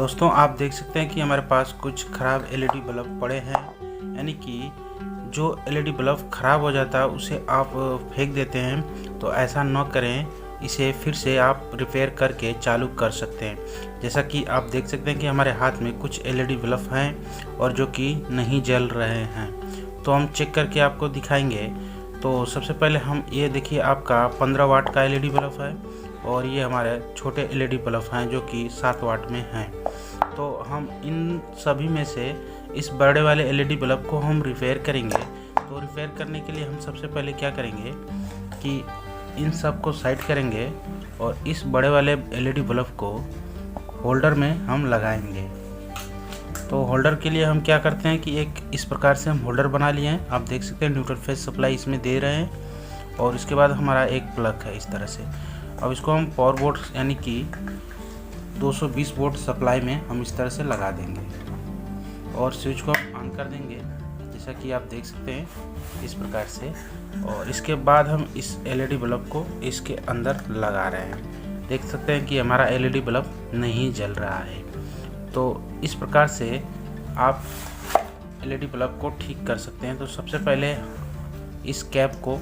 दोस्तों आप देख सकते हैं कि हमारे पास कुछ ख़राब एलईडी बल्ब पड़े हैं, यानी कि जो एलईडी बल्ब ख़राब हो जाता है उसे आप फेंक देते हैं, तो ऐसा न करें। इसे फिर से आप रिपेयर करके चालू कर सकते हैं। जैसा कि आप देख सकते हैं कि हमारे हाथ में कुछ एलईडी बल्ब हैं और जो कि नहीं जल रहे हैं, तो हम चेक करके आपको दिखाएंगे। तो सबसे पहले हम ये देखिए, आपका 15 वाट का एलईडी बल्ब है और ये हमारे छोटे एलईडी बल्ब हैं जो कि 7 वाट में हैं। तो हम इन सभी में से इस बड़े वाले एलईडी बल्ब को हम रिपेयर करेंगे। तो रिपेयर करने के लिए हम सबसे पहले क्या करेंगे कि इन सब को साइड करेंगे और इस बड़े वाले एलईडी बल्ब को होल्डर में हम लगाएंगे। तो होल्डर के लिए हम क्या करते हैं कि एक इस प्रकार से हम होल्डर बना लिए हैं। आप देख सकते हैं न्यूट्रल फेज सप्लाई इसमें दे रहे हैं और इसके बाद हमारा एक प्लग है इस तरह से। अब इसको हम पावर बोर्ड यानी कि 220 वोल्ट सप्लाई में हम इस तरह से लगा देंगे और स्विच को हम ऑन कर देंगे, जैसा कि आप देख सकते हैं इस प्रकार से। और इसके बाद हम इस एलईडी बल्ब को इसके अंदर लगा रहे हैं। देख सकते हैं कि हमारा एलईडी बल्ब नहीं जल रहा है। तो इस प्रकार से आप एलईडी बल्ब को ठीक कर सकते हैं। तो सबसे पहले इस कैप को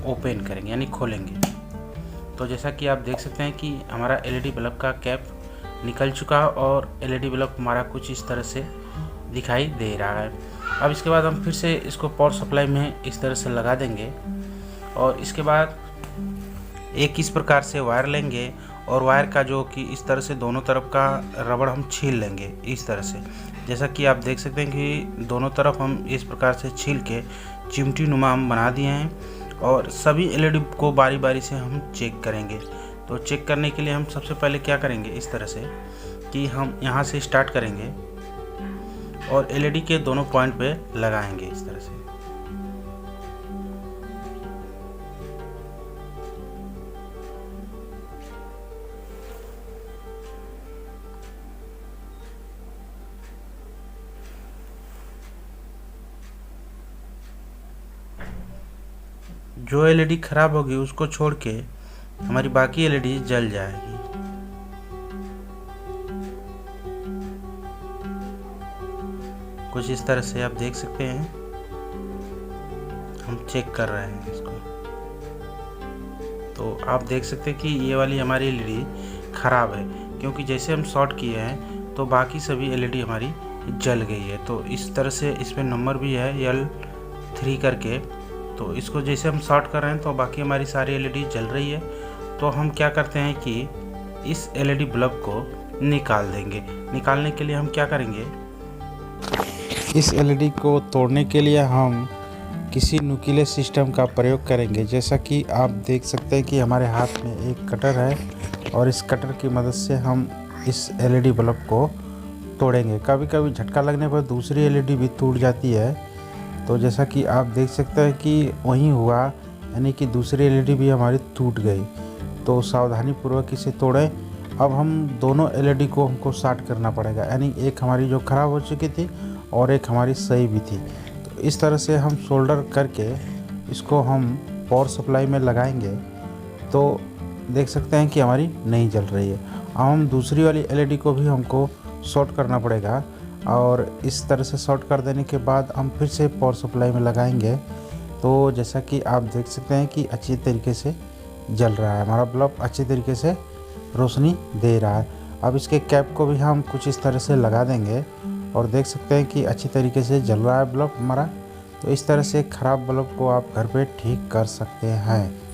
ओपन करेंगे यानी खोलेंगे। तो जैसा कि आप देख सकते हैं कि हमारा एलईडी बल्ब का कैप निकल चुका है और एलईडी बल्ब हमारा कुछ इस तरह से दिखाई दे रहा है। अब इसके बाद हम फिर से इसको पावर सप्लाई में इस तरह से लगा देंगे और इसके बाद एक इस प्रकार से वायर लेंगे और वायर का जो कि इस तरह से दोनों तरफ का रबड़ हम छील लेंगे इस तरह से। जैसा कि आप देख सकते हैं कि दोनों तरफ हम इस प्रकार से छील के चिमटी नुमा हम बना दिए हैं और सभी एलईडी को बारी बारी से हम चेक करेंगे। तो चेक करने के लिए हम सबसे पहले क्या करेंगे इस तरह से कि हम यहाँ से स्टार्ट करेंगे और एलईडी के दोनों पॉइंट पे लगाएंगे इस तरह से। जो एलईडी खराब होगी उसको छोड़ के हमारी बाकी एलईडी जल जाएगी। कुछ इस तरह से आप देख सकते हैं, हम चेक कर रहे हैं इसको। तो आप देख सकते हैं कि ये वाली हमारी एलईडी खराब है, क्योंकि जैसे हम शॉर्ट किए हैं तो बाकी सभी एलईडी हमारी जल गई है। तो इस तरह से इसमें नंबर भी है L3 करके। तो इसको जैसे हम शॉर्ट कर रहे हैं तो बाकी हमारी सारी एलईडी जल रही है। तो हम क्या करते हैं कि इस एलईडी बल्ब को निकाल देंगे। निकालने के लिए हम क्या करेंगे, इस एलईडी को तोड़ने के लिए हम किसी नुकीले सिस्टम का प्रयोग करेंगे। जैसा कि आप देख सकते हैं कि हमारे हाथ में एक कटर है और इस कटर की मदद से हम इस एलईडी बल्ब को तोड़ेंगे। कभी कभी झटका लगने पर दूसरी एलईडी भी टूट जाती है। तो जैसा कि आप देख सकते हैं कि वही हुआ, यानी कि दूसरी एलईडी भी हमारी टूट गई। तो सावधानीपूर्वक इसे तोड़ें। अब हम दोनों एलईडी को हमको शॉर्ट करना पड़ेगा, यानी एक हमारी जो ख़राब हो चुकी थी और एक हमारी सही भी थी। तो इस तरह से हम सोल्डर करके इसको हम पावर सप्लाई में लगाएंगे। तो देख सकते हैं कि हमारी नहीं जल रही है। अब हम दूसरी वाली एलईडी को भी हमको शॉर्ट करना पड़ेगा और इस तरह से शॉर्ट कर देने के बाद हम फिर से पावर सप्लाई में लगाएंगे। तो जैसा कि आप देख सकते हैं कि अच्छी तरीके से जल रहा है, हमारा बल्ब अच्छी तरीके से रोशनी दे रहा है। अब इसके कैप को भी हम कुछ इस तरह से लगा देंगे और देख सकते हैं कि अच्छी तरीके से जल रहा है बल्ब हमारा। तो इस तरह से ख़राब बल्ब को आप घर पे ठीक कर सकते हैं।